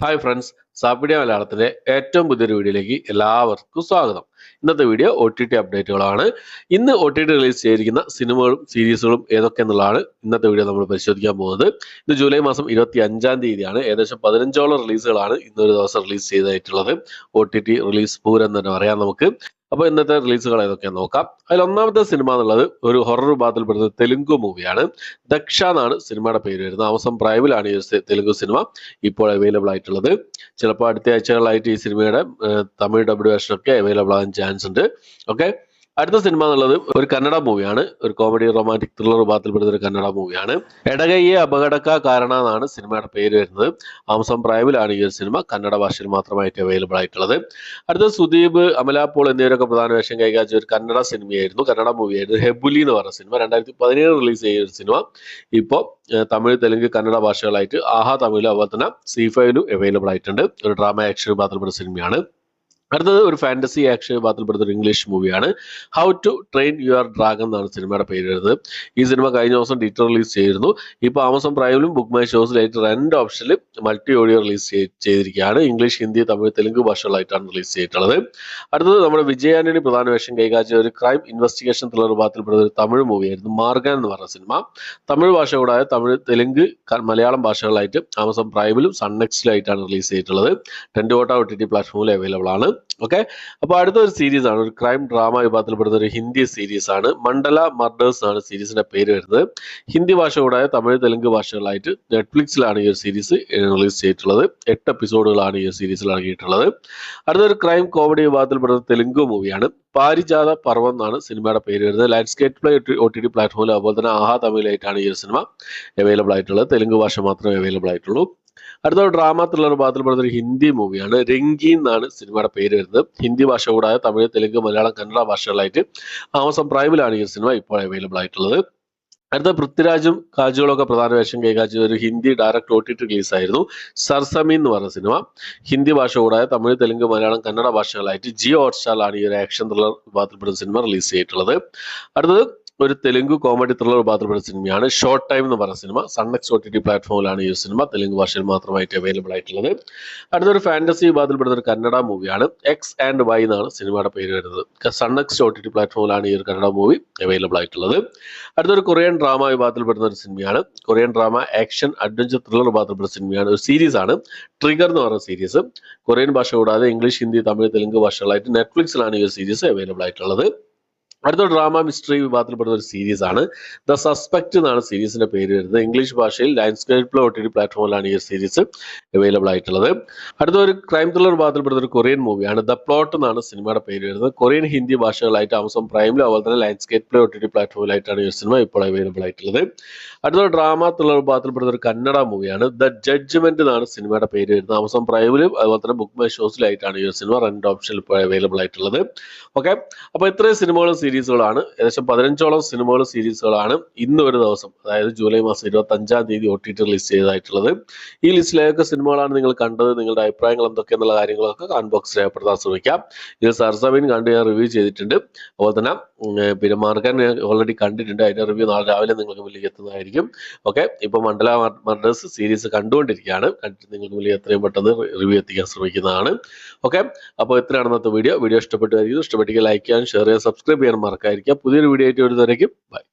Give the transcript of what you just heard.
Hi friends, സാപ്പിഡിയ മലയാളത്തിലെ ഏറ്റവും പുതിയൊരു വീഡിയോയിലേക്ക് എല്ലാവർക്കും സ്വാഗതം. ഇന്നത്തെ വീഡിയോ OTT അപ്ഡേറ്റുകളാണ്. ഇന്ന് OTT റിലീസ് ചെയ്തിരിക്കുന്ന സിനിമകളും സീരീസുകളും ഏതൊക്കെ എന്നുള്ളതാണ് ഇന്നത്തെ വീഡിയോ നമ്മൾ പരിശോധിക്കാൻ പോകുന്നത്. ഇന്ന് ജൂലൈ മാസം 25-ാം തീയതിയാണ്. ഏകദേശം 15ഓളം റിലീസുകളാണ് ഇന്നൊരു ദിവസം റിലീസ് ചെയ്തിട്ടുള്ളത്. OTT റിലീസ് പൂരം തന്നെ പറയാം നമുക്ക്. അപ്പോൾ ഇന്നത്തെ റിലീസുകൾ ഏതൊക്കെയാണെന്ന് നോക്കാം. അതിൽ ഒന്നാമത്തെ സിനിമ എന്നുള്ളത് ഒരു ഹൊറർ വിഭാഗത്തിൽപ്പെടുന്ന തെലുങ്ക് മൂവിയാണ്. ദക്ഷ എന്നാണ് സിനിമയുടെ പേര് വരുന്നത്. ആമസോൺ പ്രൈമിലാണ് ഈ തെലുങ്ക് സിനിമ ഇപ്പോൾ അവൈലബിൾ ആയിട്ടുള്ളത്. ചിലപ്പോൾ അടുത്ത ആഴ്ചകളായിട്ട് ഈ സിനിമയുടെ തമിഴ് ഡബ്ഡ് വേർഷൻ ഒക്കെ അവൈലബിൾ ആകാൻ ചാൻസ് ഉണ്ട്. ഓക്കെ, അടുത്ത സിനിമ എന്നുള്ളത് ഒരു കന്നഡ മൂവിയാണ്. ഒരു കോമഡി റൊമാൻറ്റിക് ത്രില്ലർ വിഭാഗത്തിൽപ്പെടുന്ന ഒരു കന്നഡ മൂവിയാണ്. എടകയ്യെ അപകടക്ക കാരണ എന്നാണ് സിനിമയുടെ പേര് വരുന്നത്. ആമസോൺ പ്രൈമിലാണ് ഈ ഒരു സിനിമ കന്നഡ ഭാഷയിൽ മാത്രമായിട്ട് അവൈലബിൾ ആയിട്ടുള്ളത്. അടുത്ത സുദീപ്, അമല പോൾ എന്നിവരൊക്കെ പ്രധാന വേഷം കൈകാര്യം ഒരു കന്നഡ സിനിമയായിരുന്നു, കന്നഡ മൂവിയായിരുന്നു. ഹെബുലി എന്ന് പറഞ്ഞ സിനിമ 2017 റിലീസ് ചെയ്ത ഒരു സിനിമ ഇപ്പോൾ തമിഴ്, തെലുങ്ക്, കന്നഡ ഭാഷകളായിട്ട് ആഹാ തമിഴിലും അതുപോലെ തന്നെ C5ലും അവൈലബിൾ ആയിട്ടുണ്ട്. ഒരു ഡ്രാമ ആക്ഷൻ വിഭാഗത്തിൽപ്പെടുന്ന സിനിമയാണ്. അടുത്തത് ഒരു ഫാന്റസി ആക്ഷൻ വിഭാഗത്തിൽപ്പെടുന്ന ഒരു ഇംഗ്ലീഷ് മൂവിയാണ്. How to train your dragon എന്നാണ് സിനിമയുടെ പേര് വരുന്നത്. ഈ സിനിമ കഴിഞ്ഞ ദിവസം ഡിജിറ്റൽ റിലീസ് ചെയ്തിരുന്നു. ഇപ്പോൾ ആമസോൺ പ്രൈമിലും ബുക്ക് മൈ ഷോസിലായിട്ട് രണ്ട് ഓപ്ഷനിൽ മൾട്ടി ഓഡിയോ റിലീസ് ചെയ്തിരിക്കുകയാണ്. ഇംഗ്ലീഷ്, ഹിന്ദി, തമിഴ്, തെലുങ്ക് ഭാഷകളായിട്ടാണ് റിലീസ് ചെയ്തിട്ടുള്ളത്. അടുത്തത് നമ്മുടെ വിജയാന്റണി പ്രധാന വേഷം കൈകാര്യം ഒരു ക്രൈം ഇൻവെസ്റ്റിഗേഷൻ ത്രില്ലർ വിഭാഗത്തിൽപ്പെടുന്ന ഒരു തമിഴ് മൂവിയായിരുന്നു മാർഗൻ എന്ന് പറഞ്ഞ സിനിമ. തമിഴ് ഭാഷ കൂടാതെ തമിഴ്, തെലുങ്ക്, മലയാളം ഭാഷകളായിട്ട് ആമസോൺ പ്രൈമിലും സൺനെക്സ്റ്റിലായിട്ടാണ് റിലീസ് ചെയ്തിട്ടുള്ളത്. ടെൻഡോട്ട OTT പ്ലാറ്റ്ഫോമിൽ അവൈലബിൾ ആണ്. ഓക്കെ, അപ്പോൾ അടുത്ത ഒരു സീരീസ് ആണ്, ഒരു ക്രൈം ഡ്രാമ വിഭാഗത്തിൽപ്പെടുന്ന ഒരു ഹിന്ദി സീരീസ് ആണ്. മണ്ഡല മർഡേഴ്സ് ആണ് സീരീസിന്റെ പേര് വരുന്നത്. ഹിന്ദി ഭാഷ കൂടാതെ തമിഴ്, തെലുങ്ക് ഭാഷകളായിട്ട് നെറ്റ്ഫ്ലിക്സിലാണ് ഈ ഒരു സീരീസ് റിലീസ് ചെയ്തിട്ടുള്ളത്. 8 എപ്പിസോഡുകളാണ് ഈ സീരീസിൽ അടങ്ങിയിട്ടുള്ളത്. അടുത്തൊരു ക്രൈം കോമഡി വിഭാഗത്തിൽപ്പെടുന്ന തെലുങ്ക് മൂവിയാണ്. പാരിജാത പർവ്വം എന്നാണ് സിനിമയുടെ പേര് വരുന്നത്. ലാൻഡ്സ്കേപ്പ് പ്ലേ OTT പ്ലാറ്റ്ഫോമിൽ അതുപോലെ തന്നെ ആഹാ തമിഴിലായിട്ടാണ് ഈ ഒരു സിനിമ അവൈലബിൾ ആയിട്ടുള്ളത്. തെലുങ്ക് ഭാഷ മാത്രമേ അവൈലബിൾ ആയിട്ടുള്ളൂ. അടുത്ത ഒരു ഡ്രാമ ത്രില്ലർ വിഭാഗത്തിൽപ്പെടുന്ന ഒരു ഹിന്ദി മൂവിയാണ്. രംഗി എന്നാണ് സിനിമയുടെ പേര് വരുന്നത്. ഹിന്ദി ഭാഷ കൂടാതെ തമിഴ്, തെലുങ്ക്, മലയാളം, കന്നഡ ഭാഷകളായിട്ട് ആമസോൺ പ്രൈമിലാണ് ഈ സിനിമ ഇപ്പോൾ അവൈലബിൾ ആയിട്ടുള്ളത്. അടുത്ത പൃഥ്വിരാജും കാജോളും ഒക്കെ പ്രധാന വേഷം കൈകാര്യം ഒരു ഹിന്ദി ഡയറക്ട് OTT റിലീസ് ആയിരുന്നു. സർസമി എന്ന് പറഞ്ഞ സിനിമ. ഹിന്ദി ഭാഷ കൂടാതെ തമിഴ്, തെലുങ്ക്, മലയാളം, കന്നഡ ഭാഷകളായിട്ട് ജിയോ ഹോട്ട്സ്റ്റാറിലാണ് ഈ ഒരു ആക്ഷൻ ത്രില്ലർ വിഭാഗത്തിൽപ്പെടുന്ന സിനിമ റിലീസ് ചെയ്തിട്ടുള്ളത്. അടുത്തത് ഒരു തെലുങ്ക് കോമഡി ത്രില്ലർ വിഭാഗത്തിൽപ്പെടുന്ന സിനിമയാണ് ഷോർട്ട് ടൈം എന്ന് പറഞ്ഞ സിനിമ. സൺനെക്സ്റ്റ് OTT പ്ലാറ്റ്ഫോമിലാണ് ഈ സിനിമ തെലുങ്ക് ഭാഷയിൽ മാത്രമായിട്ട് അവൈലബിൾ ആയിട്ടുള്ളത്. അടുത്തൊരു ഫാന്റസി വിഭാഗത്തിൽപ്പെടുന്ന ഒരു കന്നഡ മൂവിയാണ്. X and Y എന്നാണ് സിനിമയുടെ പേര് വരുന്നത്. സൺനെക്സ്റ്റ് OTT പ്ലാറ്റ്ഫോമിലാണ് ഈ ഒരു കന്നഡ മൂവി അവൈലബിൾ ആയിട്ടുള്ളത്. അടുത്തൊരു കൊറിയൻ ഡ്രാമ വിഭാഗത്തിൽപ്പെടുന്ന ഒരു സിനിമയാണ്. Korean drama action adventure thriller വിഭാഗത്തിൽപ്പെടുന്ന സിനിമയാണ്. ഒരു സീരീസ് ആണ്, ട്രിഗർ എന്ന് പറഞ്ഞ സീരീസ്. കൊറിയൻ ഭാഷ കൂടാതെ ഇംഗ്ലീഷ്, ഹിന്ദി, തമിഴ്, തെലുങ്ക് ഭാഷകളായിട്ട് നെറ്റ്ഫ്ലിക്സിലാണ് ഈ ഒരു സീരീസ് അവൈലബിൾ ആയിട്ടുള്ളത്. അടുത്ത ഡ്രാമ മിസ്റ്ററി വിഭാഗത്തിൽപ്പെടുന്ന ഒരു സീരീസ് ആണ്. ദ സസ്പെക്ട് എന്നാണ് സീരീസിന്റെ പേര് വരുന്നത്. ഇംഗ്ലീഷ് ഭാഷയിൽ ലാൻഡ്സ്കേപ്പ് OTT പ്ലാറ്റ്ഫോമിലാണ് ഈ സീരീസ് അവൈലബിൾ ആയിട്ടുള്ളത്. അടുത്ത ഒരു ക്രൈം ത്രില്ലർ വിഭാഗത്തിൽപ്പെടുന്ന ഒരു കൊറിയൻ മൂവിയാണ്. ദ പ്ലോട്ട് എന്നാണ് സിനിമയുടെ പേര് വരുന്നത്. കൊറിയൻ, ഹിന്ദി ഭാഷകളായിട്ട് ആമസോൺ പ്രൈമിലും അതുപോലെ തന്നെ ലാൻഡ്സ്കേപ്പ് OTT പ്ലാറ്റ്ഫോമിലായിട്ടാണ് ഈ സിനിമ ഇപ്പോൾ അവൈലബിൾ ആയിട്ടുള്ളത്. അടുത്ത ഡ്രാമ ത്രില്ലർ വിഭാഗത്തിൽപ്പെടുന്ന ഒരു കന്നഡ മൂവിയാണ്. ദ ജഡ്ജ്മെന്റ് എന്നാണ് സിനിമയുടെ പേര് വരുന്നത്. ആമസോൺ പ്രൈമിലും അതുപോലെ തന്നെ ബുക്ക് മൈ ഷോസിലായിട്ടാണ് ഈ സിനിമ രണ്ട് ഓപ്ഷനിൽ ഇപ്പോൾ അവൈലബിൾ ആയിട്ടുള്ളത്. ഓക്കെ, അപ്പോൾ ഇത്രയും സിനിമകളും സീരീസുകളാണ്. ഏകദേശം 15ഓളം സിനിമകളും സീരീസുകളാണ് ഇന്ന് ഒരു ദിവസം, അതായത് ജൂലൈ മാസം 25-ാം തീയതി OTT റിലീസ് ചെയ്തതായിട്ടുള്ളത്. ഈ ലിസ്റ്റിലേതൊക്കെ സിനിമകളാണ് നിങ്ങൾ കണ്ടത്, നിങ്ങളുടെ അഭിപ്രായങ്ങൾ എന്തൊക്കെയെന്നുള്ള കാര്യങ്ങളൊക്കെ കമന്റ് ബോക്സിൽ രേഖപ്പെടുത്താൻ ശ്രമിക്കാം. ഇത് സർസമീൻ കണ്ട് ഞാൻ റിവ്യൂ ചെയ്തിട്ടുണ്ട്. അതുപോലെ തന്നെ പിന്നെ മാർഗൻ ഓൾറെഡി കണ്ടിട്ടുണ്ട്. അതിന്റെ റിവ്യൂ നാളെ രാവിലെ നിങ്ങൾക്ക് മുന്നിൽ എത്തുന്നതായിരിക്കും. ഓക്കെ, ഇപ്പോൾ മണ്ഡല മർഡേഴ്സ് സീരീസ് കണ്ടുകൊണ്ടിരിക്കുകയാണ്. കണ്ടിട്ട് നിങ്ങൾക്ക് മുന്നിൽ എത്രയും പെട്ടെന്ന് റിവ്യൂ എത്തിക്കാൻ ശ്രമിക്കുന്നതാണ്. ഓക്കെ, അപ്പോൾ ഇത്രയാണ് ഇന്നത്തെ വീഡിയോ. ഇഷ്ടപ്പെട്ടുമായിരിക്കും. ഇഷ്ടപ്പെട്ടെങ്കിൽ ലൈക്ക് ചെയ്യാൻ, ഷെയർ ചെയ്യാൻ, സബ്സ്ക്രൈബ് ചെയ്യാൻ മറക്കാതിരിക്കുക. പുതിയൊരു വീഡിയോ ആയിട്ട് വരുന്നവരേക്കും ബൈ.